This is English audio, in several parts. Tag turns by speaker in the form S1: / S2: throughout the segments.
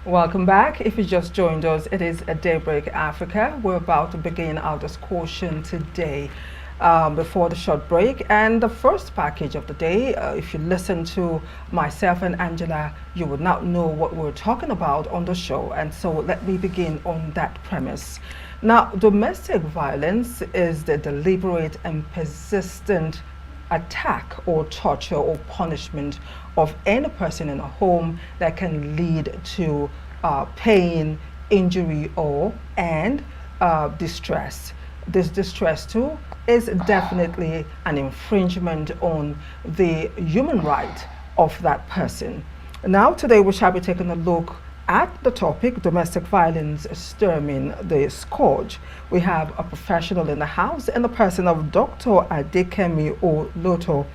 S1: Welcome back. If you just joined us, it is a Daybreak Africa. We're about to begin our discussion today before the short break. And the first package of the day, if you listen to myself and Angela, you would not know what we're talking about on the show. And so let me begin on that premise. Now, domestic violence is the deliberate and persistent attack or torture or punishment of any person in a home that can lead to pain, injury, or distress. This distress too is definitely an infringement on the human right of that person. Now today we shall be taking a look at the topic domestic violence stemming the scourge. We have a professional in the house in the person of Dr. Adekemi or Loto.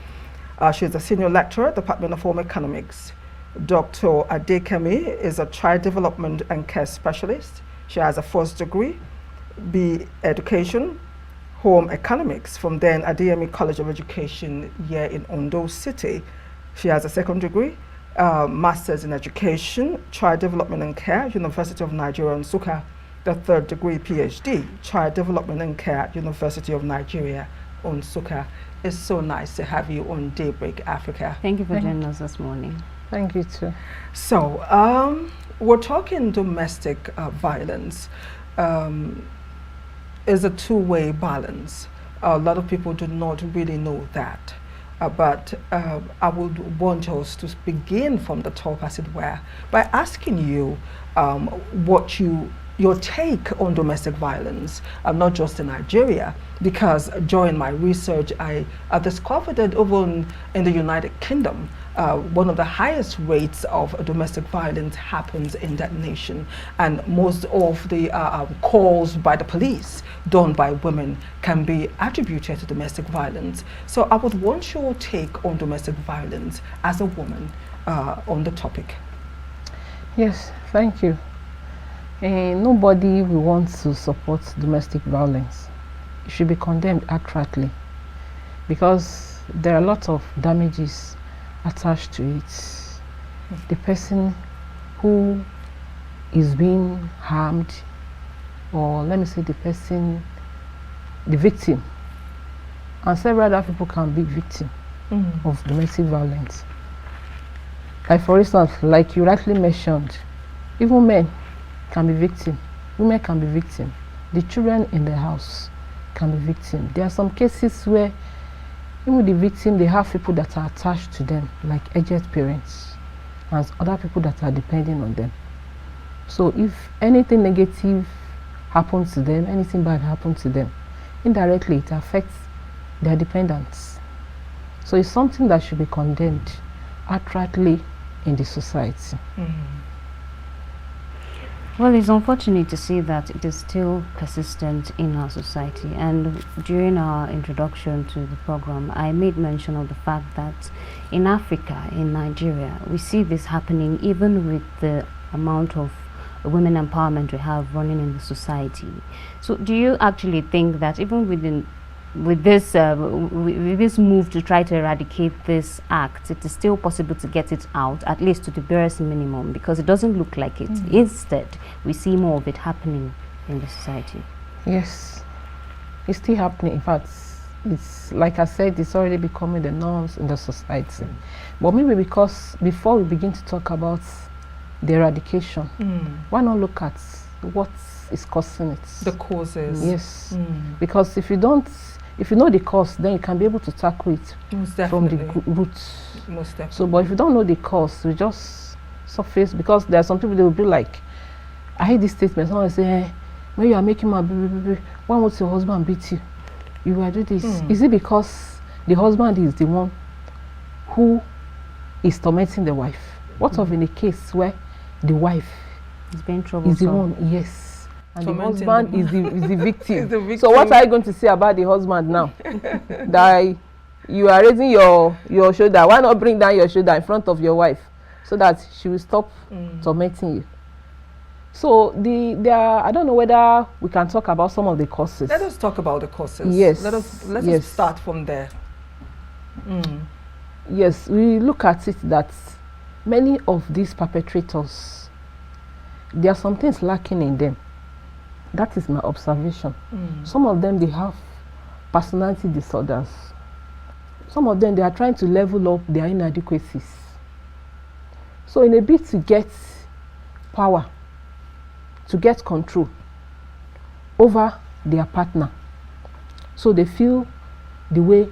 S1: She's a senior lecturer at the Department of Home Economics. Dr. Adekemi is a child development and care specialist. She has a first degree, B Education, Home Economics from then Adekemi College of Education here in Ondo City. She has a second degree, Masters in Education, Child Development and Care, University of Nigeria, Nsukka. The third degree, PhD, Child Development and Care, University of Nigeria, Nsukka. It's so nice to have you on Daybreak Africa.
S2: Thank you for joining us this morning.
S3: Thank you too.
S1: So, we're talking domestic violence. Is a two-way balance. A lot of people do not really know that. But I would want us to begin from the top, as it were, by asking you what your take on domestic violence, not just in Nigeria, because during my research, I discovered that even in the United Kingdom, one of the highest rates of domestic violence happens in that nation, and most of the calls by the police done by women can be attributed to domestic violence. So I would want your take on domestic violence as a woman on the topic.
S3: Yes, thank you. Nobody will want to support domestic violence. It should be condemned accurately because there are a lot of damages attached to it. The person who is being harmed, or let me say the victim, and several other people can be victim of domestic violence. Like for instance, like you rightly mentioned, even men can be victim, women can be victim, the children in the house can be victim. There are some cases where even the victim, they have people that are attached to them, like aged parents and other people that are depending on them. So if anything negative happens to them, anything bad happens to them, indirectly it affects their dependents. So it's something that should be condemned accurately in the society.
S2: Well, it's unfortunate to see that it is still persistent in our society. And during our introduction to the program, I made mention of the fact that in Africa, in Nigeria, we see this happening even with the amount of women empowerment we have running in the society. So do you actually think that even with this move to try to eradicate this act, it is still possible to get it out, at least to the barest minimum, because it doesn't look like it. Instead, we see more of it happening in the society.
S3: Yes, it's still happening. In fact, it's like I said, it's already becoming the norms in the society. But maybe because before we begin to talk about the eradication, why not look at what is causing it?
S1: The causes.
S3: Yes, because if you know the cause, then you can be able to tackle it from the roots.
S1: Most definitely.
S3: So, but if you don't know the cause, we just surface, because there are some people, they will be like, I hear this statement, someone will say, hey, when you are making my baby, why won't your husband beat you? You will do this. Is it because the husband is the one who is tormenting the wife? What of in a case where the wife
S2: is being troublesome?
S3: Is the one, yes. And the husband is the victim.
S1: The victim.
S3: So what are you going to say about the husband now? That you are raising your shoulder. Why not bring down your shoulder in front of your wife so that she will stop tormenting you? So I don't know whether we can talk about some of the causes.
S1: Let us talk about the causes.
S3: Yes.
S1: Let us start from there.
S3: Yes, we look at it that many of these perpetrators, there are some things lacking in them. That is my observation. Some of them, they have personality disorders. Some of them, they are trying to level up their inadequacies. So in a bid to get power, to get control over their partner, so they feel the way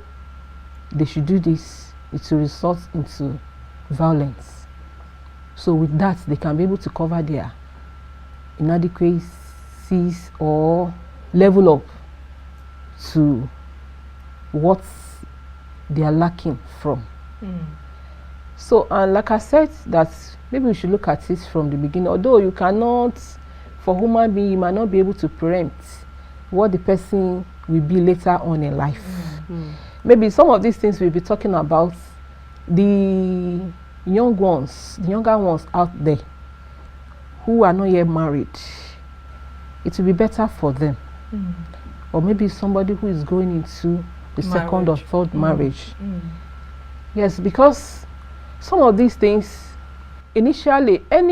S3: they should do this, it will result into violence. So with that, they can be able to cover their inadequacies or level up to what they are lacking from. So, and like I said, that maybe we should look at it from the beginning. Although you cannot, for human being, you might not be able to preempt what the person will be later on in life. Maybe some of these things we'll be talking about, the young ones, the younger ones out there who are not yet married, it will be better for them. Or maybe somebody who is going into the second or third marriage. Yes, because some of these things, initially, in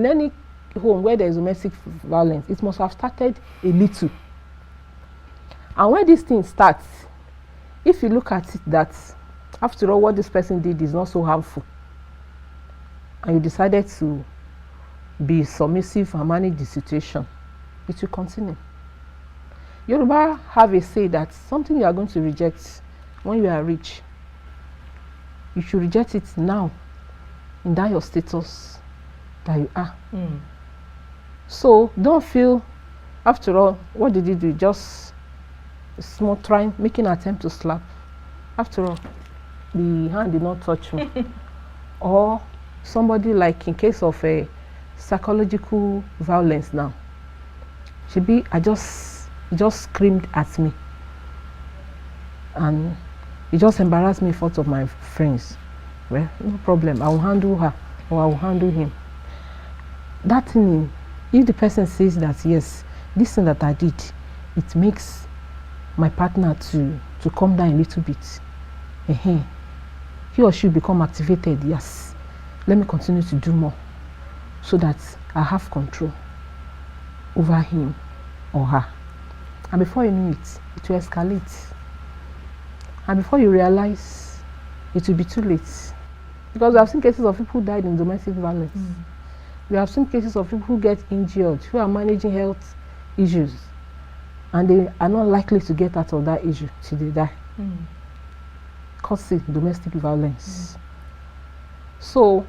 S3: any home where there is domestic violence, it must have started a little. And when this thing starts, if you look at it that, after all, what this person did is not so harmful, and you decided to be submissive and manage the situation, it will continue. Yoruba have a say that something you are going to reject when you are rich, you should reject it now, in that your status that you are. So don't feel, after all, what did you do? Just a small trying, making an attempt to slap. After all, the hand did not touch me. Or somebody, like in case of a psychological violence now, I just screamed at me, and it just embarrassed me in front of my friends. Well, no problem, I will handle her or I will handle him. That thing, if the person says that, yes, this thing that I did, it makes my partner to calm down a little bit, he or she will become activated. Yes, let me continue to do more so that I have control over him or her. And before you know it, it will escalate. And before you realize, it will be too late. Because we have seen cases of people who died in domestic violence. We have seen cases of people who get injured, who are managing health issues, and they are not likely to get out of that issue till they die. Causing domestic violence. So,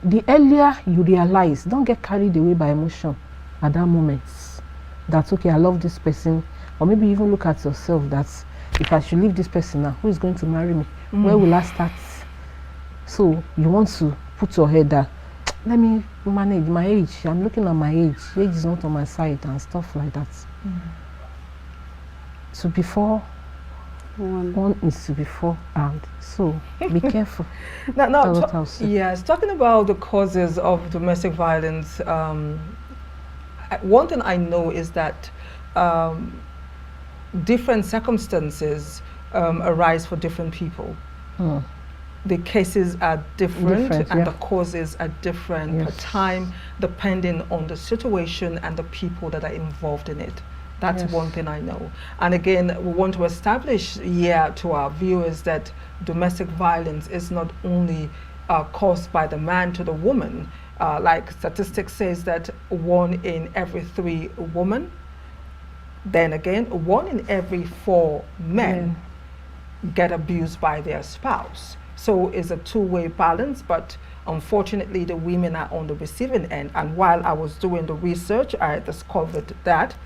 S3: the earlier you realize, don't get carried away by emotion at that moment. That's okay, I love this person. Or maybe even look at yourself that, if I should leave this person now, who is going to marry me? Where will I start? So you want to put your head that, let me manage my age. I'm looking at my age. Age is not on my side and stuff like that. So before one is to be forearmed. So be careful.
S1: Yes, talking about the causes of domestic violence, one thing I know is that different circumstances arise for different people. The cases are different and the causes are different per time, depending on the situation and the people that are involved in it. That's one thing I know. And again, we want to establish here to our viewers that domestic violence is not only caused by the man to the woman. Like statistics says that 1 in every 3 women, then again 1 in every 4 men get abused by their spouse. So it's a two-way balance, but unfortunately the women are on the receiving end. And while I was doing the research, I discovered that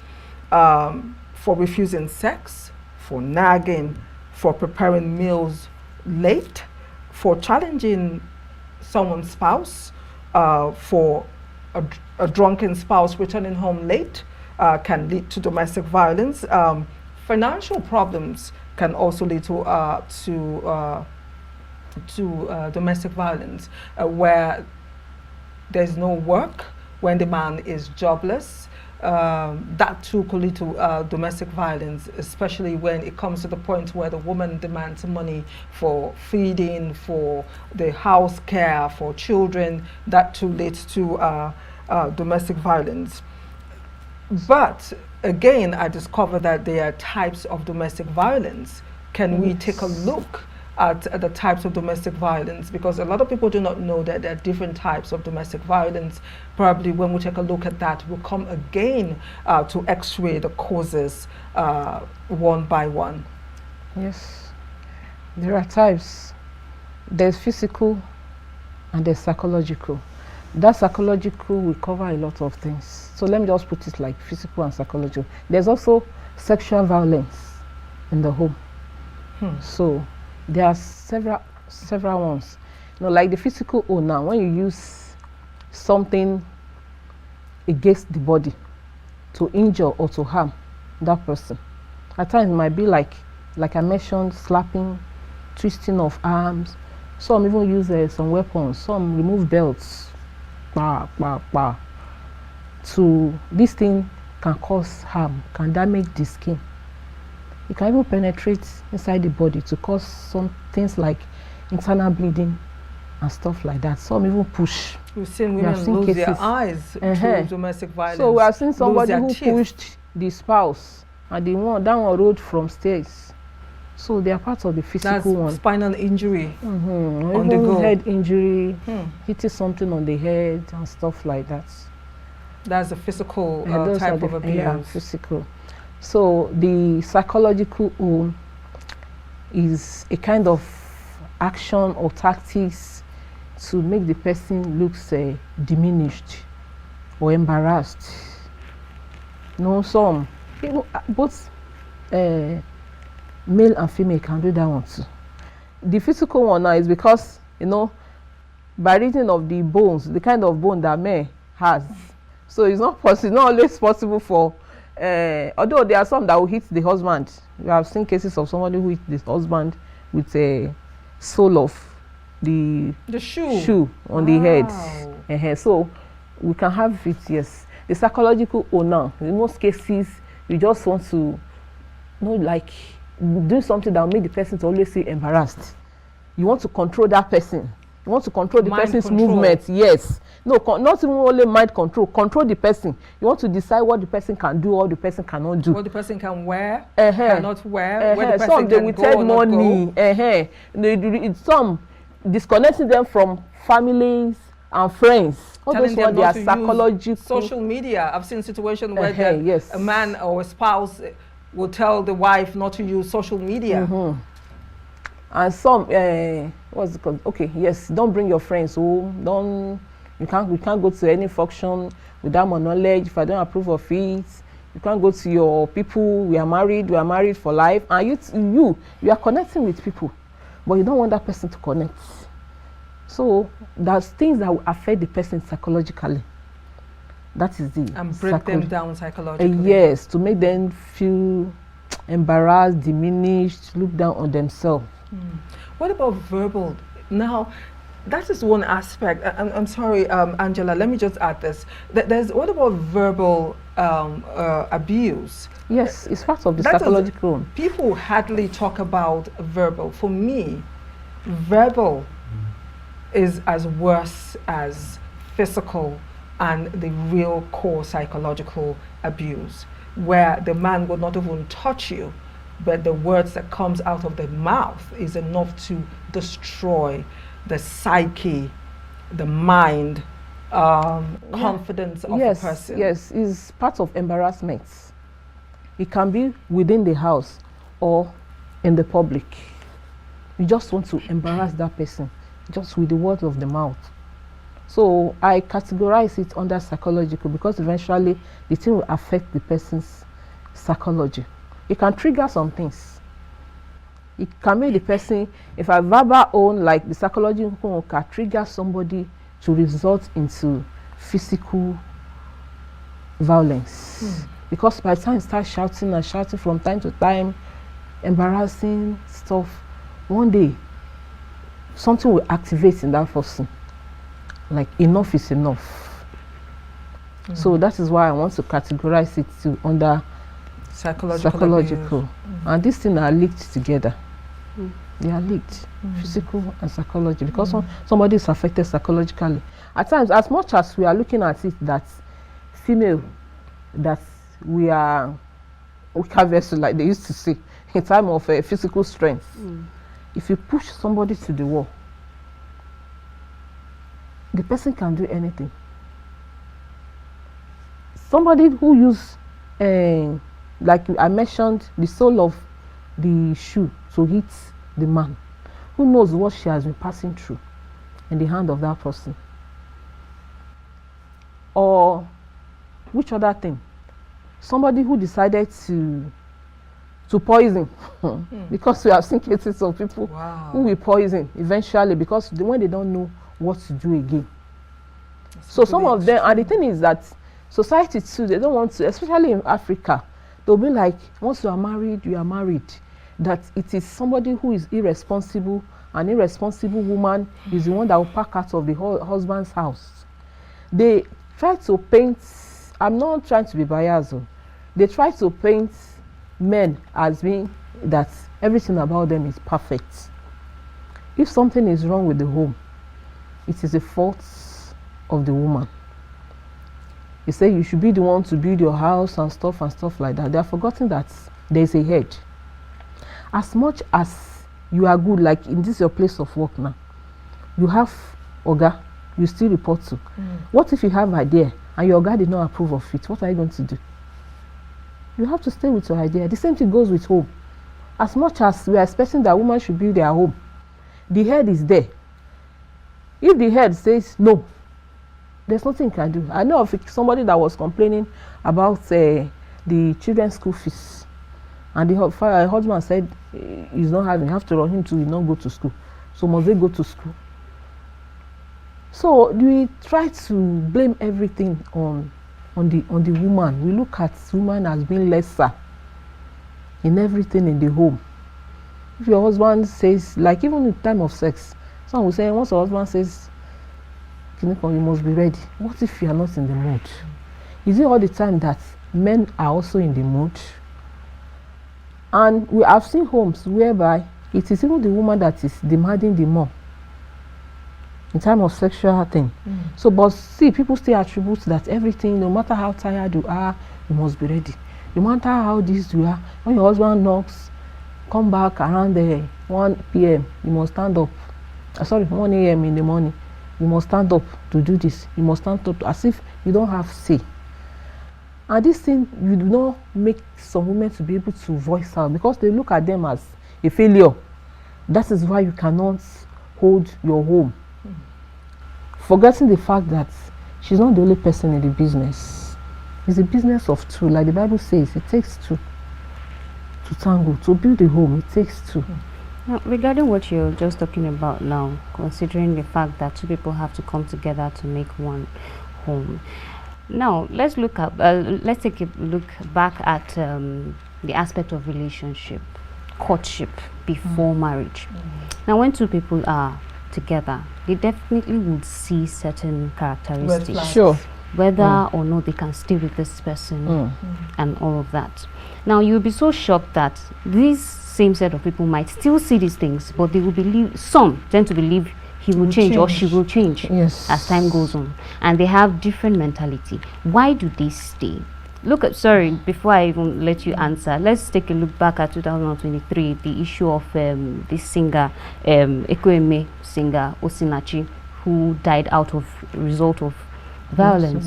S1: for refusing sex, for nagging, for preparing meals late, for challenging someone's spouse, for a drunken spouse returning home late, can lead to domestic violence. Financial problems can also lead to domestic violence, where there's no work, when the man is jobless. That too could lead to domestic violence, especially when it comes to the point where the woman demands money for feeding, for the house care, for children. That too leads to domestic violence. But again, I discovered that there are types of domestic violence. Can we take a look at the types of domestic violence? Because a lot of people do not know that there are different types of domestic violence. Probably when we take a look at that, we'll come again to x-ray the causes one by one.
S3: Yes, there are types. There's physical and there's psychological. That psychological will cover a lot of things. So let me just put it like physical and psychological. There's also sexual violence in the home. So there are several ones. You know, like the physical now, when you use something against the body to injure or to harm that person. At times it might be like I mentioned, slapping, twisting of arms. Some even use some weapons. Some remove belts. To this thing can cause harm, can damage the skin. It can even penetrate inside the body to cause some things like internal bleeding and stuff like that. Some even push.
S1: We've seen women lose their eyes to domestic violence.
S3: So we have seen somebody who pushed the spouse and that one rode from stairs. So they are part of the physical one.
S1: Spinal injury on the
S3: even
S1: go.
S3: Head injury, hitting something on the head and stuff like that.
S1: That's a physical type of abuse.
S3: Yeah, physical. So the psychological is a kind of action or tactics to make the person look diminished or embarrassed. Some people, both male and female can do that one too. The physical one now is because, by reason of the bones, the kind of bone that man has. So it's not always possible for, although there are some that will hit the husband. We have seen cases of somebody who hit the husband with a sole of the shoe on the head. So we can have it, yes. The psychological owner, in most cases, you just want to, do something that will make the person to always feel embarrassed. You want to control that person. You want to control the person's movement. Yes. No, not even only mind control. Control the person. You want to decide what the person can do or the person cannot do.
S1: What the person can wear, cannot wear. Where the person
S3: some they
S1: can
S3: will
S1: go
S3: take
S1: or not
S3: money. Some disconnecting them from families and friends. All those ones, they are psychological.
S1: Social media. I've seen situations where a man or a spouse will tell the wife not to use social media. And some, what's it called? Okay, yes, don't bring your friends home. We can't go to any function without my knowledge. If I don't approve of it, you can't go to your people. We are married for life. And you are connecting with people, but you don't want that person to connect. So there's things that will affect the person psychologically. That is the and break them down psychologically.
S3: Yes, to make them feel embarrassed, diminished, look down on themselves.
S1: What about verbal? Now, that is one aspect. I'm sorry, Angela, let me just add this. What about verbal abuse?
S3: Yes, it's part of the psychological.
S1: People hardly talk about verbal. For me, verbal is as worse as physical and the real core psychological abuse, where the man will not even touch you, but the words that comes out of the mouth is enough to destroy the psyche, the mind, confidence of a person.
S3: Yes, it's part of embarrassment. It can be within the house or in the public. You just want to embarrass that person, just with the words of the mouth. So I categorize it under psychological because eventually the thing will affect the person's psychology. It can trigger some things. It can make the person, if a verbal own, like the psychological can trigger somebody to result into physical violence. Because by the time you start shouting from time to time, embarrassing stuff, one day something will activate in that person. Like enough is enough. So that is why I want to categorize it to under psychological. And these things are linked together. They are linked, physical and psychology, because somebody is affected psychologically. At times, as much as we are looking at it that female, that we are weaker vessel, like they used to say, in time of physical strength. If you push somebody to the wall, the person can do anything. Somebody who use, like I mentioned, the sole of the shoe to hit the man, who knows what she has been passing through in the hand of that person? Or which other thing? Somebody who decided to poison, because we have seen cases of people who will poison eventually because when they don't know what to do again. So some of them, and the thing is that society too, they don't want to, especially in Africa, they'll be like, once you are married, you are married. That it is somebody who is irresponsible, an irresponsible woman is the one that will pack out of the husband's house. They try to paint, I'm not trying to be biased, they try to paint men as being that everything about them is perfect. If something is wrong with the home, it is the fault of the woman. You say you should be the one to build your house and stuff like that. They are forgetting that there is a head. As much as you are good, like in this your place of work now, you have Ogar, you still report to. What if you have idea and your Ogar did not approve of it? What are you going to do? You have to stay with your idea. The same thing goes with home. As much as we are expecting that women should build their home, the head is there. If the head says no, there's nothing you can do. I know of somebody that was complaining about the children's school fees, and the husband said he's not having, you have to run him to not go to school. So must they go to school? So we try to blame everything on the woman. We look at woman as being lesser in everything in the home. If your husband says, like even in time of sex, some will say once your husband says, you must be ready. What if you are not in the mood? Is it all the time that men are also in the mood? And we have seen homes whereby it is even the woman that is demanding the more in terms of sexual thing. So, but see, people still attribute that everything, no matter how tired you are, you must be ready. No matter how this you are, when your husband knocks, come back around 1 p.m., you must stand up. 1 a.m. in the morning, you must stand up to do this. You must stand up as if you don't have say. And this thing, you do not make some women to be able to voice out because they look at them as a failure. That is why you cannot hold your home. Forgetting the fact that she's not the only person in the business. It's a business of two. Like the Bible says, it takes two to tango. To build a home, it takes two.
S2: Now, regarding what you're just talking about now, considering the fact that two people have to come together to make one home. Now, let's look up. Let's take a look back at the aspect of relationship, courtship before marriage. Now, when two people are together, they definitely would see certain characteristics.
S3: Sure.
S2: Whether or not they can stay with this person and all of that. Now, you'll be so shocked that these same set of people might still see these things, but they will believe, some tend to believe he will change or she will change as time goes on. And they have different mentality. Why do they stay? Look at, sorry, before I even let you answer, let's take a look back at 2023, the issue of this singer, Ekweme singer Osinachi, who died out of result of violence.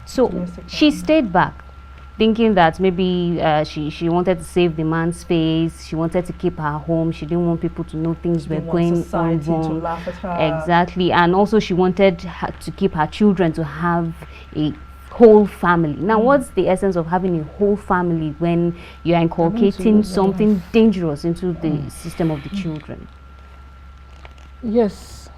S2: So she stayed back, thinking that maybe she wanted to save the man's face, she wanted to keep her home, she didn't want people to know things were going on wrong.
S1: To laugh at her.
S2: Exactly, and also she wanted to keep her children to have a whole family. Now, what's the essence of having a whole family when you are inculcating something dangerous into the system of the children?
S3: Yes.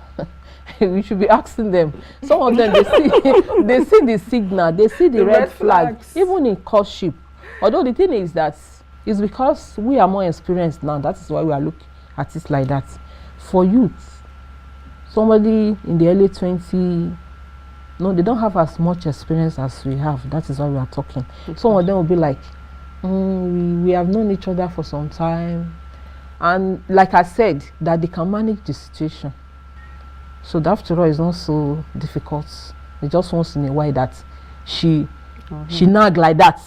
S3: We should be asking them. Some of them, they see the signal, they see the red flags, even in courtship. Although the thing is that it's because we are more experienced now. That is why we are looking at it like that. For youth, somebody in the early 20s, no, they don't have as much experience as we have. That is why we are talking. Some of them will be like, we have known each other for some time, And like I said, that they can manage the situation. So that after all is not so difficult. It's just once in a while that she nag like that,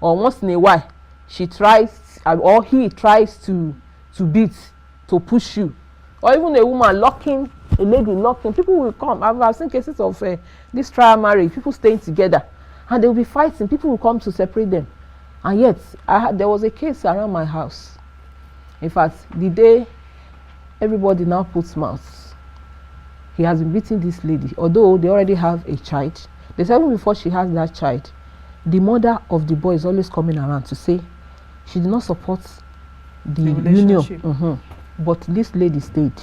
S3: or once in a while she tries or he tries to beat, to push you, or even a woman locking, a lady locking. People will come. I've seen cases of this trial marriage, people staying together and they will be fighting. People will come to separate them, and yet there was a case around my house. In fact, the day everybody now puts mouths, he has been beating this lady, although they already have a child. They said even before she has that child, the mother of the boy is always coming around to say she did not support the union. But this lady stayed.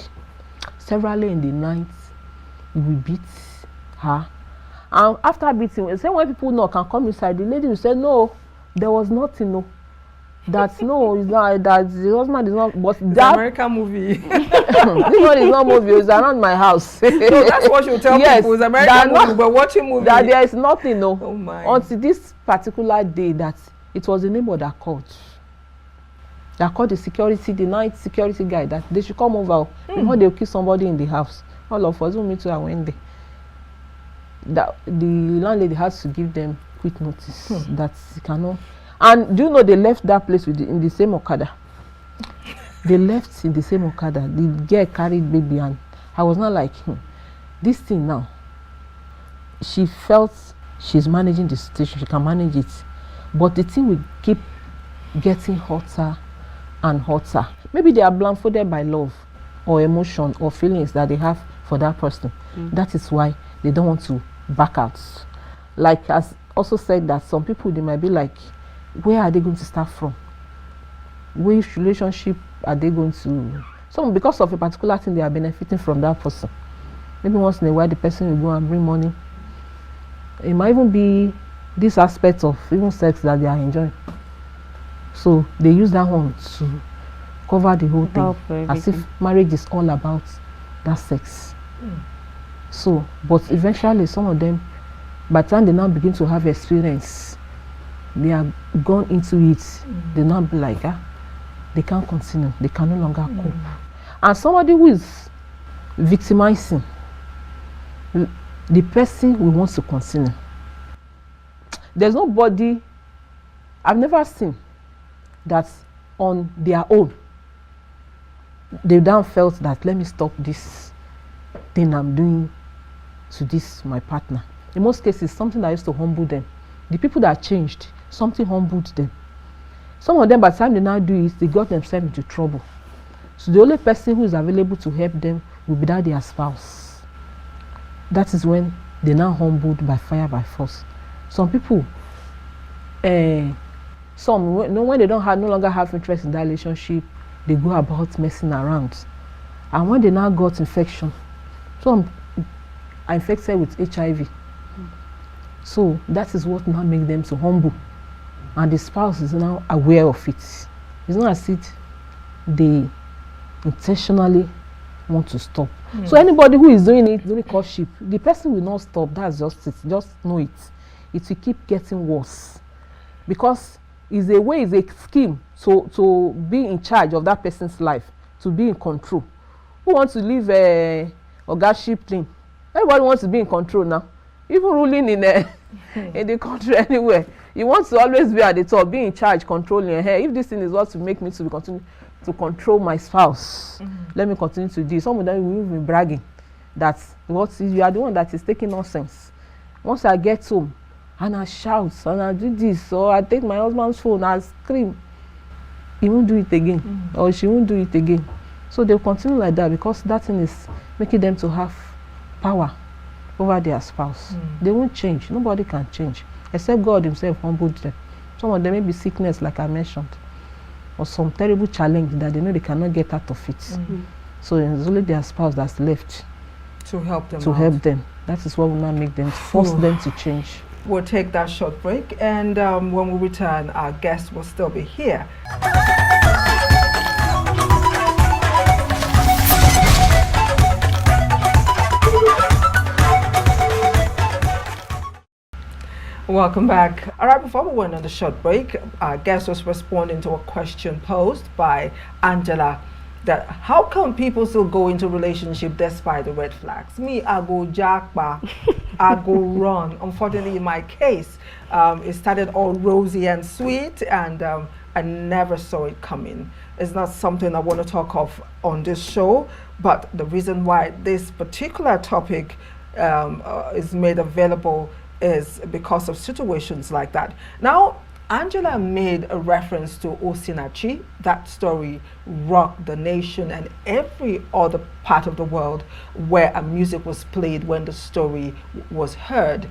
S3: Severally in the night, he will beat her. And after beating, say when people knock and come inside, the lady will say, no, there was nothing, no. That's no, it's not, that the husband is not, but
S1: it's
S3: that
S1: American movie.
S3: this one is not movie, it's around my house.
S1: No, that's what you tell people, it's American movie, but watching movie.
S3: That there is nothing, no.
S1: Oh my.
S3: Until this particular day that it was the neighbor that called. That called the security, the night security guy, that they should come over before they'll kill somebody in the house. All of us, me too, I went there. That the landlady has to give them quick notice that he cannot. And do you know they left that place in the same Okada? They left in the same Okada. The girl carried baby, and I was not like, this thing now. She felt she's managing the situation, she can manage it. But the thing will keep getting hotter and hotter. Maybe they are blindfolded by love or emotion or feelings that they have for that person. That is why they don't want to back out. Like as also said that some people, they might be like, where are they going to start from? Which relationship are they going to? Some, because of a particular thing, they are benefiting from that person. Maybe once in a while the person will go and bring money. It might even be this aspect of even sex that they are enjoying. So they use that one to cover the whole thing, as if marriage is all about that sex. So, but eventually some of them, by the time they now begin to have experience, they are gone into it, they now be like, they can't continue, they can no longer cope. And somebody who is victimizing, the person will want to continue. There's nobody, I've never seen that on their own, they then felt that let me stop this thing I'm doing to this my partner. In most cases, something that used to humble them. The people that changed, something humbled them. Some of them, by the time they now do it, they got themselves into trouble. So the only person who is available to help them will be that their spouse. That is when they now humbled by fire, by force. Some people, when they don't have, no longer have interest in that relationship, they go about messing around. And when they now got infection, some are infected with HIV. So that is what now makes them so humble. And the spouse is now aware of it. It's not as if they intentionally want to stop. So anybody who is doing it during courtship, the person will not stop. That's just it. Just know it. It will keep getting worse. Because it's a way, it's a scheme to be in charge of that person's life, to be in control. Who wants to leave a Ogarship thing? Everybody wants to be in control now. Even ruling in the country anywhere. You want to always be at the top, be in charge, controlling. Hey, if this thing is what to make me to continue to control my spouse, let me continue to do. Some of them will be bragging that you are the one that is taking nonsense. Once I get home and I shout and I do this, or I take my husband's phone, I scream, he won't do it again, or she won't do it again. So they'll continue like that because that thing is making them to have power over their spouse. They won't change. Nobody can change except God himself humbled them. Some of them may be sickness, like I mentioned, or some terrible challenge that they know they cannot get out of it. So it's only their spouse that's left
S1: to help them.
S3: Help them. That is what will not make them, force them to change.
S1: We'll take that short break, and when we return, our guest will still be here. Welcome back. All right, before we went on the short break, our guest was responding to a question posed by Angela that how come people still go into relationship despite the red flags? Me, I go jackpot, I go run. Unfortunately, in my case, it started all rosy and sweet, and I never saw it coming. It's not something I want to talk of on this show, but the reason why this particular topic is made available is because of situations like that. Now, Angela made a reference to Osinachi. That story rocked the nation and every other part of the world where a music was played when the story was heard.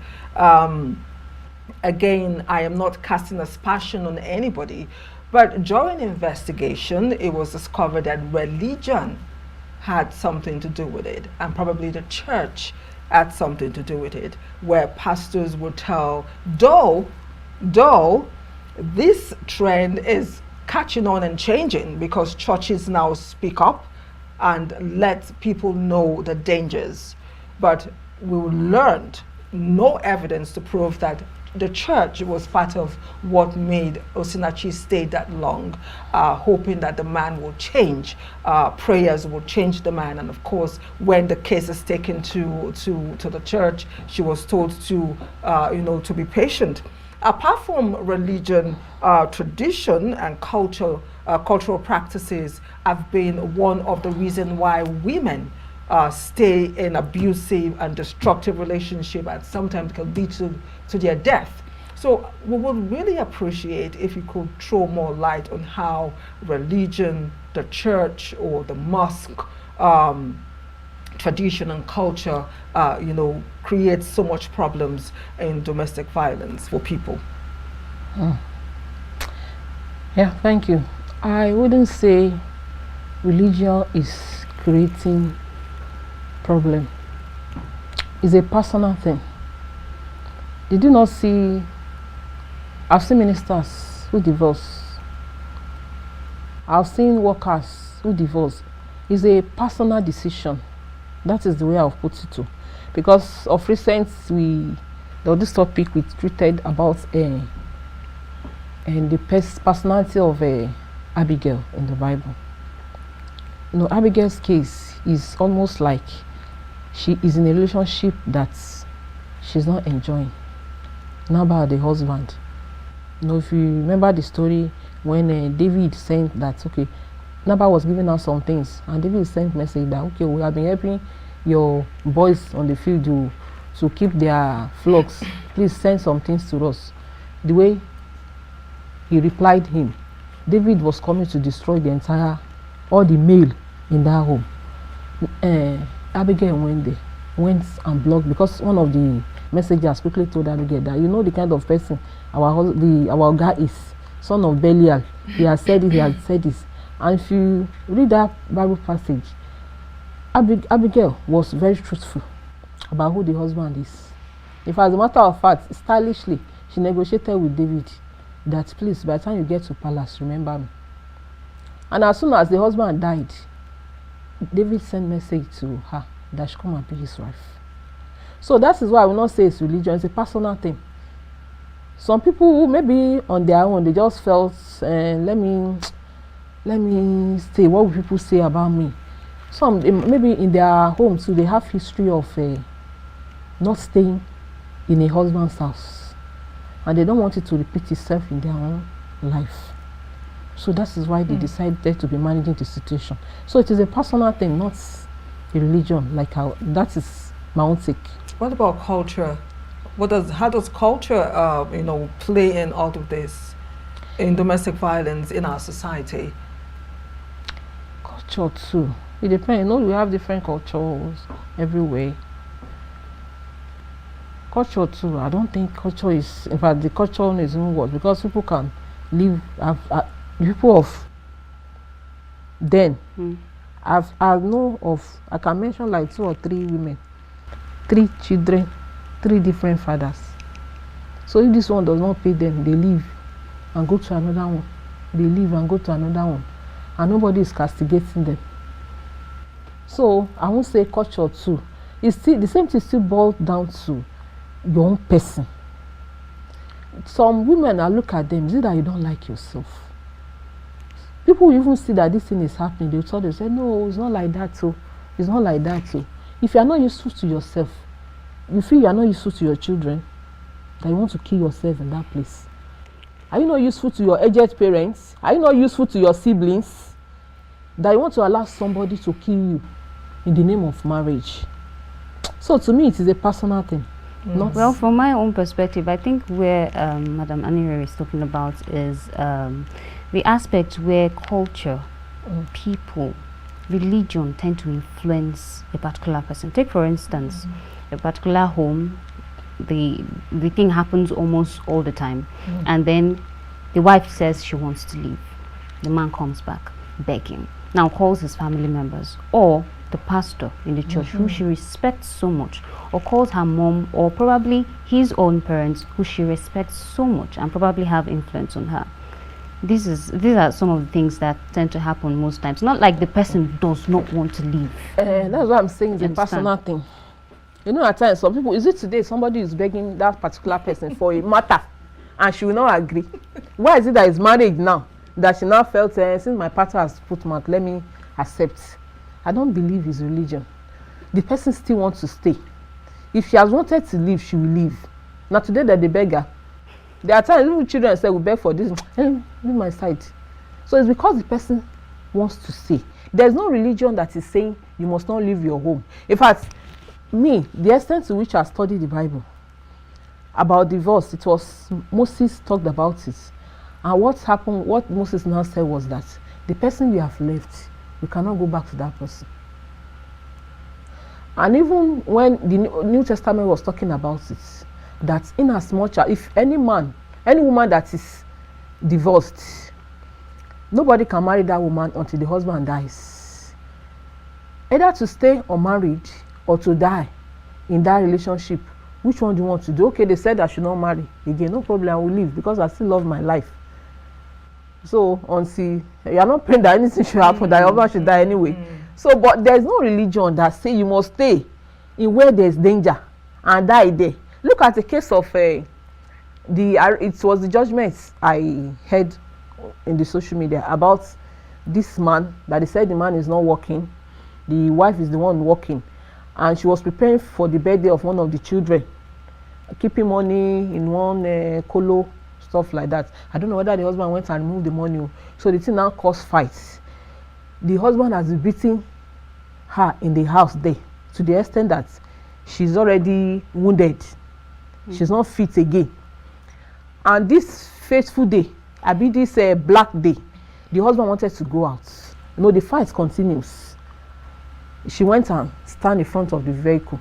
S1: Again, I am not casting aspersion on anybody, but during investigation, it was discovered that religion had something to do with it, and probably the church had something to do with it, where pastors would tell, though this trend is catching on and changing because churches now speak up and let people know the dangers. But we learned no evidence to prove that the church was part of what made Osinachi stay that long, hoping that the man will change, prayers will change the man. And of course, when the case is taken to the church, she was told to, to be patient. Apart from religion, tradition and cultural practices have been one of the reasons why women stay in abusive and destructive relationship, and sometimes can lead to their death. So we would really appreciate if you could throw more light on how religion, the church or the mosque, tradition and culture, creates so much problems in domestic violence for people.
S3: Yeah, thank you. I wouldn't say religion is creating problem. It's a personal thing. Did you not see, I've seen ministers who divorce. I've seen workers who divorce. It's a personal decision. That is the way I've put it too. Because of recent, there was this topic we treated about and the personality of Abigail in the Bible. Abigail's case is almost like she is in a relationship that she's not enjoying. Now about the husband. If you remember the story when David sent that, okay, Nabal was giving out some things, and David sent message that, okay, we have been helping your boys on the field to keep their flocks. Please send some things to us. The way he replied him, David was coming to destroy all the male in that home. Abigail went and blocked, because one of the messengers quickly told Abigail that, the kind of person our guy is, son of Belial. He has said it, he has said this. And if you read that Bible passage, Abigail was very truthful about who the husband is. If as a matter of fact, stylishly, she negotiated with David that, please, by the time you get to palace, remember me. And as soon as the husband died, David sent message to her that she come and be his wife. So that is why I will not say it's religion, it's a personal thing. Some people who maybe on their own, they just felt, let me say, what will people say about me? Some, maybe in their home too, they have history of not staying in a husband's house, and they don't want it to repeat itself in their own life. So that is why they decided to be managing the situation. So it is a personal thing, not a religion. That is my own take.
S1: What about culture? How does culture, play in all of this, in domestic violence in our society?
S3: Culture too. It depends. We have different cultures everywhere. Culture too. I don't think culture is. In fact, the culture is even worse, because people can live. People of then. I can mention like 2 or 3 women, 3 children, 3 different fathers. So if this one does not pay them, they leave and go to another one. They leave and go to another one, and nobody is castigating them. So I won't say culture too. It's still the same thing. Still boils down to your own person. some women, I look at them, is it that you don't like yourself? People even see that this thing is happening, they thought, they say, no, it's not like that too. It's not like that too. If you are not useful to yourself, you feel you are not useful to your children, that you want to kill yourself in that place. Are you not useful to your aged parents? Are you not useful to your siblings? That you want to allow somebody to kill you in the name of marriage? So to me, it is a personal thing. Not
S2: well, from my own perspective, I think where Madam Anire is talking about is the aspect where culture, people, religion tend to influence a particular person. Take for instance, a particular home, the thing happens almost all the time, and then the wife says she wants to leave. The man comes back begging, now calls his family members or the pastor in the church who she respects so much, or calls her mom or probably his own parents who she respects so much and probably have influence on her. These are some of the things that tend to happen most times. Not like the person does not want to leave.
S3: That's what I'm saying, it's a personal thing. You know, at times some people, is it today somebody is begging that particular person for a matter and she will not agree? Why is it that it's marriage now that she now felt, since my partner has put mouth, let me accept? I don't believe it's religion. The person still wants to stay. If she has wanted to leave, she will leave. Now today that they beg her. There are times even children say, we beg for this, leave my side. So it's because the person wants to stay. There's no religion that is saying you must not leave your home. In fact, me, the extent to which I studied the Bible about divorce, it was Moses talked about it. And what happened, what Moses now said was that the person you have left, you cannot go back to that person. And even when the New Testament was talking about it, that in as much as if any man, any woman that is divorced, nobody can marry that woman until the husband dies. Either to stay unmarried or to die in that relationship. Which one do you want to do? Okay, they said I should not marry again. No problem, I will leave because I still love my life. So until you are not praying that anything should happen, that your husband should die anyway. So, but there's no religion that say you must stay in where there's danger and die there. Look at the case of it was the judgment I heard in the social media about this man, that they said the man is not working, the wife is the one working, and she was preparing for the birthday of one of the children, keeping money in one colo, stuff like that. I don't know whether the husband went and removed the money, so the thing now caused fights. The husband has been beating her in the house there to the extent that she's already wounded. She's not fit again. And this fateful day, this black day, the husband wanted to go out. You know, the fight continues. She went and stand in front of the vehicle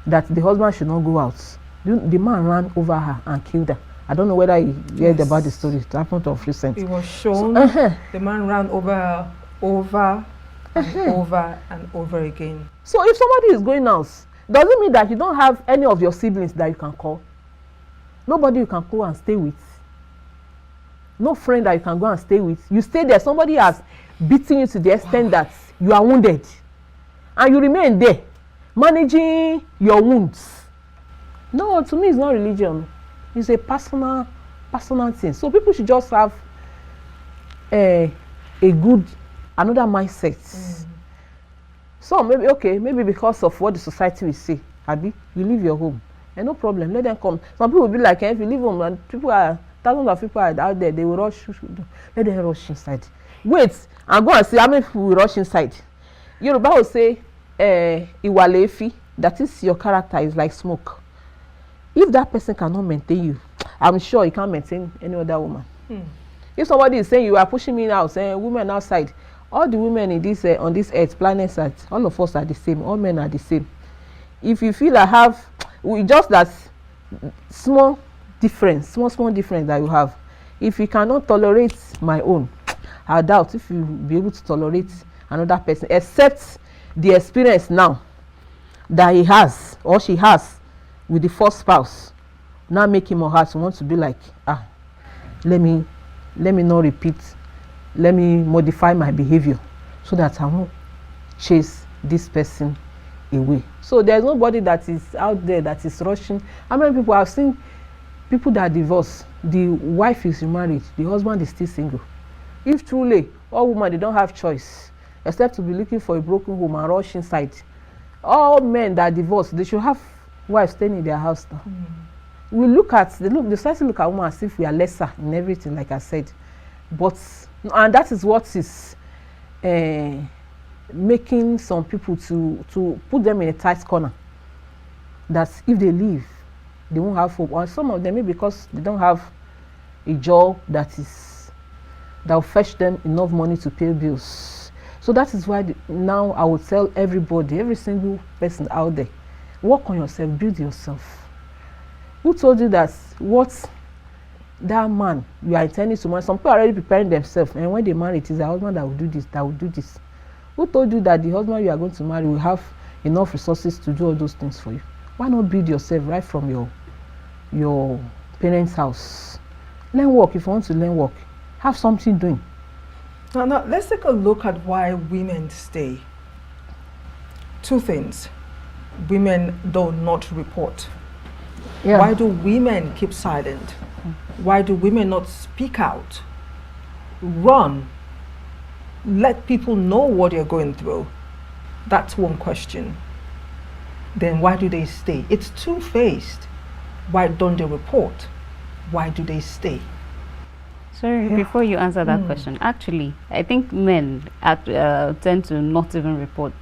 S3: that the husband should not go out. The man ran over her and killed her. I don't know whether you heard about the story. It happened of recent.
S1: It was shown. The man ran over and over again.
S3: So if somebody is going out, does it mean that you don't have any of your siblings that you can call? Nobody you can go and stay with. No friend that you can go and stay with. You stay there, somebody has beaten you to the extent that you are wounded. And you remain there, managing your wounds. No, to me it's not religion. It's a personal thing. So people should just have another mindset. So maybe because of what the society will say, Abi, you leave your home, and no problem, let them come. Some people will be like, if you leave home, and thousands of people are out there, they will rush. Let them rush inside. Wait, and go and see how many people will rush inside. Yoruba will say, Iwalefi, that is your character is like smoke. If that person cannot maintain you, I'm sure he can't maintain any other woman. If somebody is saying you are pushing me out, saying women outside, all the women in this on this earth, planet Earth, all of us are the same. All men are the same. If you feel I have, just that small difference that you have. If you cannot tolerate my own, I doubt if you will be able to tolerate another person, except the experience now that he has or she has with the first spouse. Now make him or her to want to be like, let me not repeat. Let me modify my behavior so that I won't chase this person away. So there's nobody that is out there that is rushing. How many people I've seen people that divorce, the wife is remarried, the husband is still single. If truly all women, they don't have choice except to be looking for a broken home and rush inside. All men that divorce, they should have wives staying in their house now. We look at the society look at women as if we are lesser in everything, like I said. But and that is what is making some people to put them in a tight corner. That if they leave, they won't have hope. Or some of them maybe because they don't have a job that will fetch them enough money to pay bills. So that is why now I would tell everybody, every single person out there, work on yourself, build yourself. Who told you that what that man you are intending to marry? Some people are already preparing themselves, and when they marry, it is the husband that will do this, that will do this. Who told you that the husband you are going to marry will have enough resources to do all those things for you? Why not build yourself right from your parents' house? Learn work if you want to learn work. Have something doing.
S1: Now let's take a look at why women stay. Two things. Women do not report.
S3: Yeah.
S1: Why do women keep silent? Why do women not speak out? Run. Let people know what you're going through. That's one question. Then why do they stay? It's two-faced. Why don't they report? Why do they stay?
S2: Sorry, before you answer that question, actually, I think men tend to not even report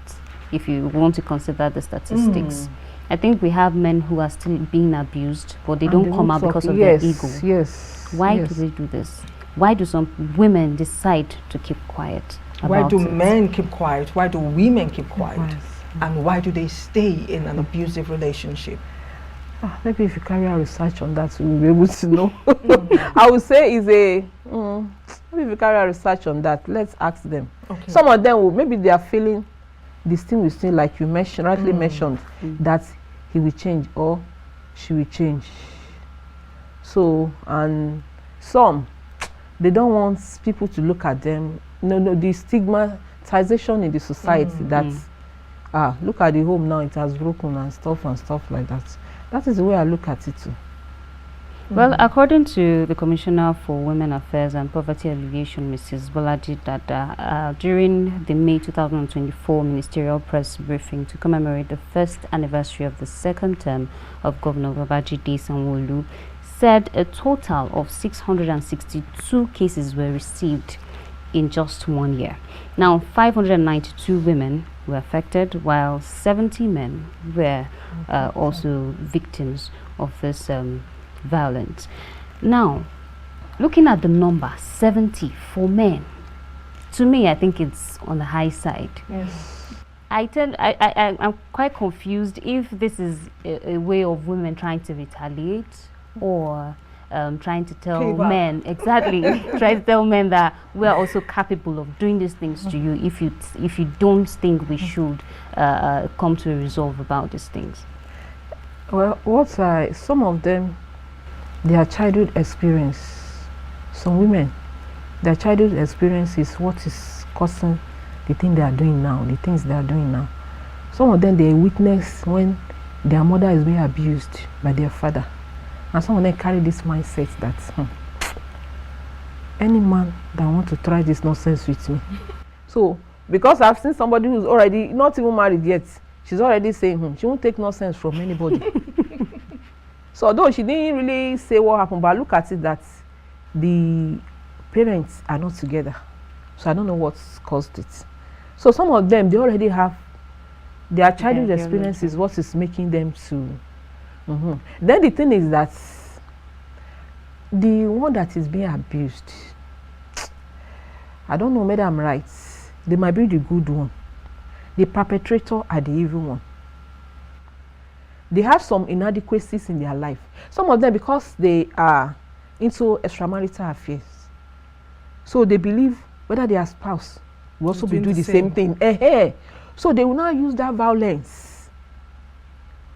S2: if you want to consider the statistics. I think we have men who are still being abused, but they don't come out because of their ego.
S3: Yes.
S2: Why do they do this? Why do some women decide to keep quiet?
S1: Why do men keep quiet? Why do women keep quiet? And why do they stay in an abusive relationship?
S3: Maybe if you carry out research on that, we'll be able to know. I would say maybe if you carry out research on that, let's ask them. Okay. Some of them will, maybe they are feeling this thing will still, like you mentioned, rightly mentioned, that he will change or she will change. So, and some, they don't want people to look at them. No, the stigmatization in the society that, look at the home now, it has broken and stuff like that. That is the way I look at it too.
S2: Well, according to the Commissioner for Women Affairs and Poverty Alleviation, Mrs. Bolaji Dada, during the May 2024 ministerial press briefing to commemorate the first anniversary of the second term of Governor Babajide Sanwo-Olu, said a total of 662 cases were received in just 1 year. Now, 592 women were affected, while 70 men were also victims of this violence. Now, looking at the number 70 for men, to me, I think it's on the high side.
S3: Yes.
S2: I'm quite confused if this is a way of women trying to retaliate or trying to tell men, trying to tell men that we are also capable of doing these things to you if you don't think we should come to a resolve about these things.
S3: Well, some of them, their childhood experience, some women, their childhood experience is what is causing the thing they are doing now, the things they are doing now. Some of them, they witness when their mother is being abused by their father. And some of them carry this mindset that any man that wants to try this nonsense with me. So, because I've seen somebody who's already not even married yet, she's already saying she won't take nonsense from anybody. So, although she didn't really say what happened, but look at it that the parents are not together. So, I don't know what's caused it. So, some of them, they already have their childhood experiences, what is making them to. Then the thing is that the one that is being abused, I don't know whether I'm right, they might be the good one. The perpetrator are the evil one. They have some inadequacies in their life. Some of them, because they are into extramarital affairs, so they believe whether their spouse will also be doing the same thing. So they will now use that violence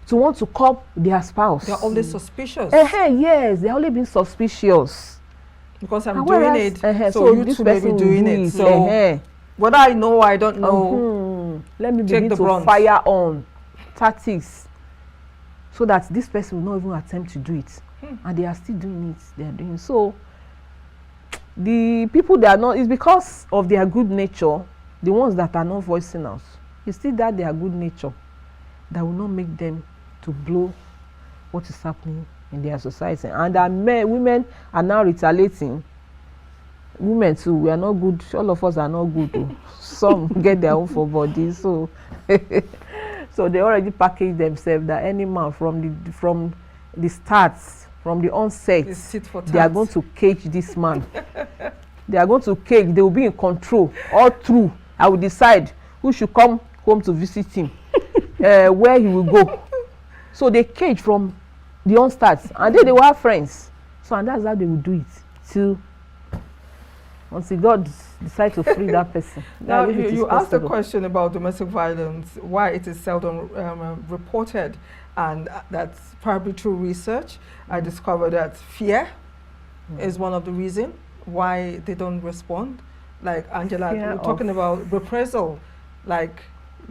S3: to want to curb their spouse.
S1: They're always suspicious.
S3: Yes, they're only being suspicious.
S1: Because I'm doing it, so you too may be doing it. So whether I know or I don't know,
S3: let me begin to fire on tactics so that this person will not even attempt to do it. and they are still doing it. They are doing so. The people that are not, it's because of their good nature. The ones that are not voicing out, it's still that their good nature that will not make them to blow what is happening in their society. And that women are now retaliating. Women too, we are not good. All of us are not good. Some get their own for body. So, so they already package themselves that any man from the starts, from the onset, they are going to cage this man. They are going to cage. They will be in control all through. I will decide who should come home to visit him, where he will go. So they cage from the onset, and they will have friends. So and that's how they will do it till until God decide to free that person.
S1: Now you asked a question about domestic violence, why it is seldom reported, and that's probably through research. I discovered that fear is one of the reasons why they don't respond. Like Angela, we're talking about reprisal. Like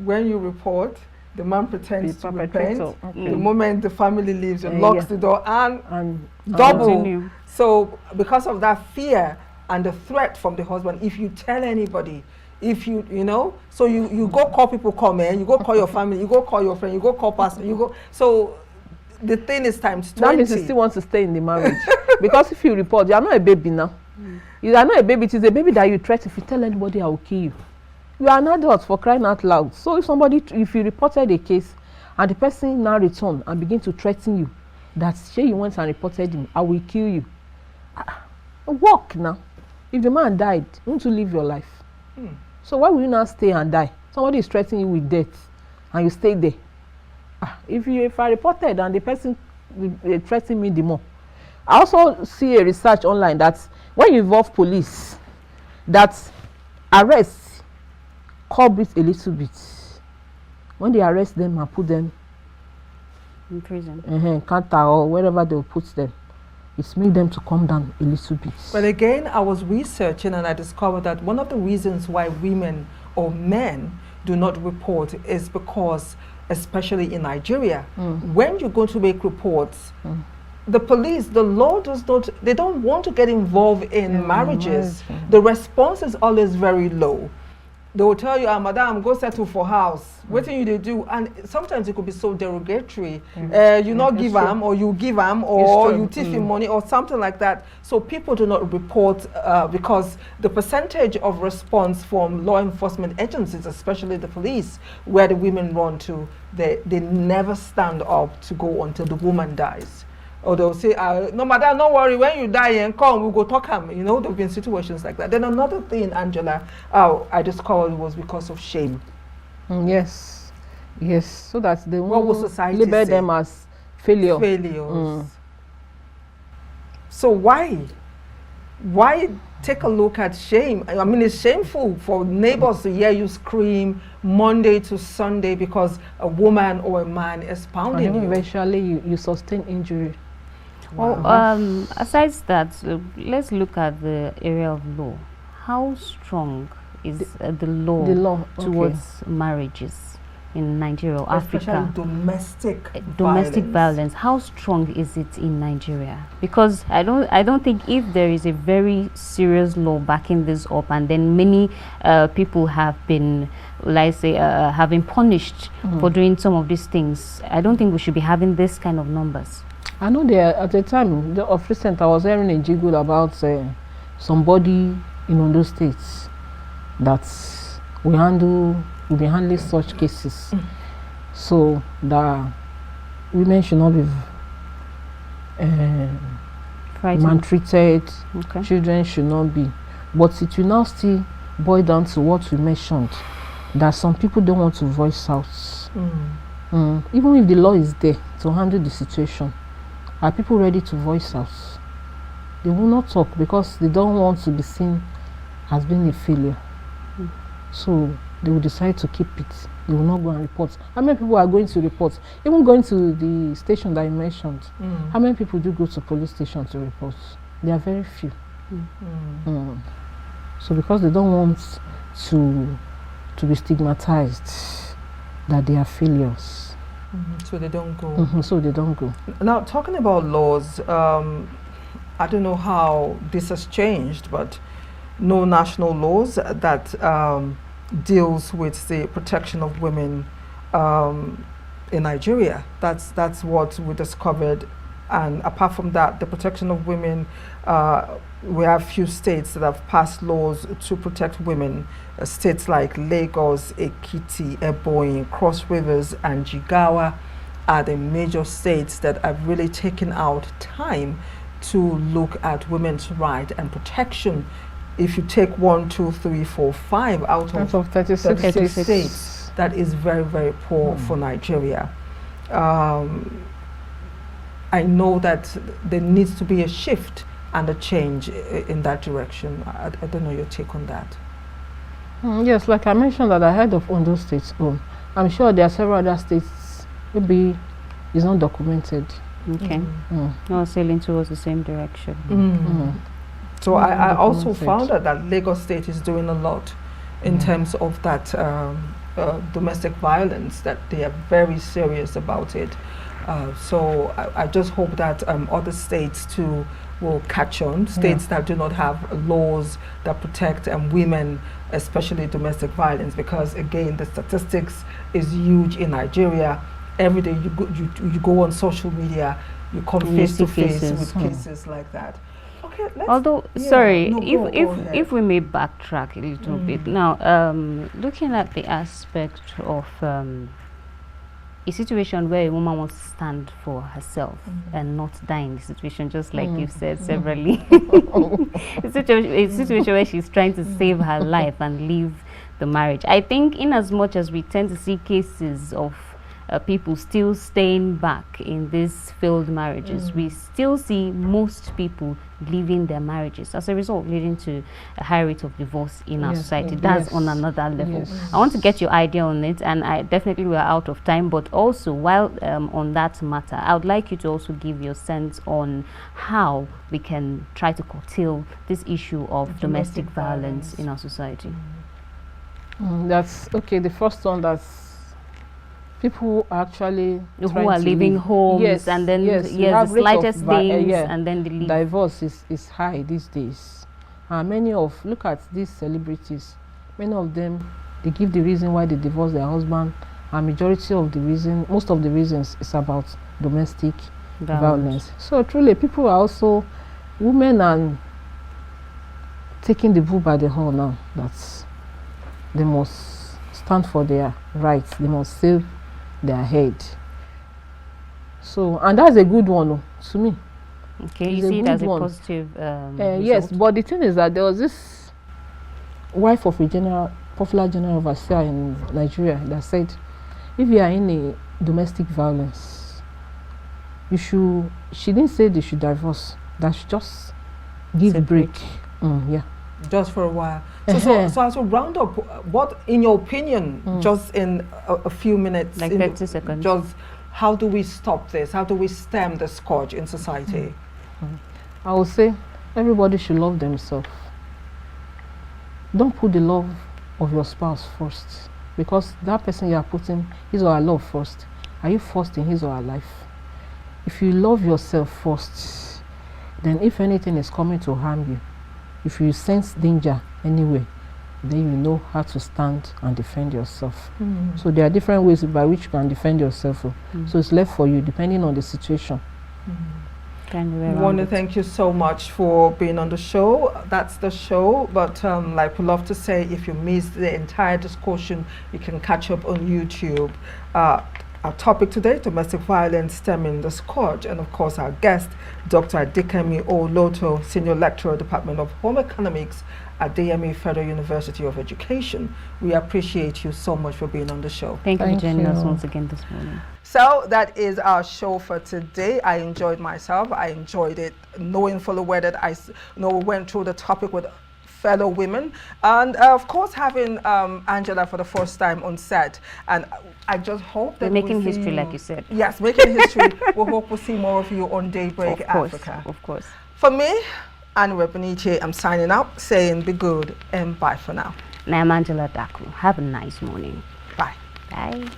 S1: when you report, the man pretends to repent. Okay. The moment the family leaves, it locks the door and double. Continue. So because of that fear and the threat from the husband, if you tell anybody, if you know, so you go call people, come in, you go call your family, you go call your friend, you go call pastor, you go. So the thing is times 20.
S3: That means you still want to stay in the marriage. Because if you report, you are not a baby now. You are not a baby. It is a baby that you threaten. If you tell anybody, I will kill you. You are an adult, for crying out loud. So if you reported a case and the person now return and begin to threaten you that you went and reported him, I will kill you. Walk now. If the man died, you want to live your life. So why will you not stay and die? Somebody is threatening you with death and you stay there. If I reported and the person threatened me the more. I also see a research online that when you involve police, that arrest curb it a little bit. When they arrest them and put them
S2: in prison,
S3: counter or wherever they will put them, it's made them to come down a little bit.
S1: But again, I was researching and I discovered that one of the reasons why women or men do not report is because, especially in Nigeria, when you're going to make reports, the police, the law does not, they don't want to get involved in marriages. The response is always very low. They will tell you, madam, go settle for house. What do you do? And sometimes it could be so derogatory. You not give them, or you give them, or you thief him money, or something like that. So people do not report because the percentage of response from law enforcement agencies, especially the police, where the women run to, they never stand up to go until the woman dies. Or they'll say, no, madam, don't worry, when you die and come, we'll go talk him. You know, there have been situations like that. Then another thing, Angela, I discovered was because of shame.
S3: Yes. So that they
S1: what will society
S3: label
S1: say?
S3: them as failures.
S1: So why take a look at shame? I mean, it's shameful for neighbors to hear you scream Monday to Sunday because a woman or a man is pounding you.
S3: Eventually, you sustain injury.
S2: Wow. Well, aside that, let's look at the area of law. How strong is the law towards marriages in Nigeria or Africa?
S1: Domestic
S2: violence. How strong is it in Nigeria? Because I don't think if there is a very serious law backing this up, and then many people have been, let's say, have been punished for doing some of these things, I don't think we should be having this kind of numbers.
S3: I know there at the time of recent, I was hearing a jiggle about somebody in Ondo States that will be handling such cases, so that women should not be maltreated, children should not be. But it will now still boil down to what we mentioned, that some people don't want to voice out. Even if the law is there to handle the situation, are people ready to voice out? They will not talk because they don't want to be seen as being a failure. So they will decide to keep it. They will not go and report. How many people are going to report? Even going to the station that you mentioned, how many people do go to police station to report? They are very few. So because they don't want to be stigmatized that they are failures,
S1: So they don't go.
S3: So they don't go.
S1: Now, talking about laws, I don't know how this has changed, but no national laws that deals with the protection of women in Nigeria. That's what we discovered. And apart from that, the protection of women, we have few states that have passed laws to protect women. States like Lagos, Ekiti, Ebonyi, Cross Rivers, and Jigawa are the major states that have really taken out time to look at women's rights and protection. If you take 1, 2, 3, 4, 5 out of 36 states, that is very, very poor for Nigeria. I know that there needs to be a shift and a change in that direction. I don't know your take on that.
S3: Yes, like I mentioned that I heard of Ondo State's own. I'm sure there are several other states, maybe it's not documented.
S2: Okay. No, sailing towards the same direction.
S1: So I also found out that Lagos State is doing a lot in terms of that domestic violence, that they are very serious about it. So I just hope that other states too will catch on, states that do not have laws that protect women, especially domestic violence, because again, the statistics is huge in Nigeria. Every day you go on social media, you come face to face with cases like that. Okay,
S2: although sorry, if we may backtrack a little bit now, looking at the aspect of a situation where a woman wants to stand for herself and not die in the situation, just like you've said severally. A situation where she's trying to save her life and leave the marriage. I think in as much as we tend to see cases of people still staying back in these failed marriages, we still see most people leaving their marriages, as a result leading to a high rate of divorce in our society. That's on another level. I want to get your idea on it, and I definitely we're out of time, but also while on that matter, I would like you to also give your sense on how we can try to curtail this issue of domestic violence in our society.
S3: That's okay. The first one, that's people actually
S2: who are leaving homes, and then the slightest things, and then the
S3: divorce is high these days. Look at these celebrities, many of them, they give the reason why they divorce their husband, and most of the reasons is about domestic violence. So truly, people are also, women are taking the bull by the horn now. That they must stand for their rights, they must save their head. So, and that's a good one to me.
S2: Okay, you see it as a positive
S3: yes, but the thing is that there was this wife of a popular general overseer in Nigeria that said, if you are in a domestic violence, she didn't say they should divorce, that should just give a break.
S1: Just for a while. So as a round up, what, in your opinion, just in a few minutes,
S2: like 30 seconds,
S1: just how do we stop this? How do we stem the scourge in society?
S3: I would say everybody should love themselves. Don't put the love of your spouse first, because that person you are putting his or her love first. Are you first in his or her life? If you love yourself first, then if anything is coming to harm you, if you sense danger anywhere, then you know how to stand and defend yourself. So there are different ways by which you can defend yourself. So it's left for you depending on the situation.
S1: I want to thank you so much for being on the show. That's the show, but like we love to say, if you missed the entire discussion, you can catch up on YouTube. Our topic today, domestic violence stemming the scourge, and of course our guest, Dr. Adekemi Loto, Senior Lecturer, Department of Home Economics at Adekemi Federal University of Education. We appreciate you so much for being on the show.
S2: Thank you for joining us once again this morning.
S1: So that is our show for today. I enjoyed myself. I enjoyed it, knowing full well that we went through the topic with fellow women, and of course having Angela for the first time on set, and I just hope that
S2: we're making history, like you said.
S1: Yes, making history. We hope we'll see more of you on Daybreak Africa.
S2: Of course. For
S1: me, Anire Binitie, I'm signing out, saying be good and bye for now.
S2: And I'm Angela Daku. Have a nice morning.
S1: Bye.
S2: Bye.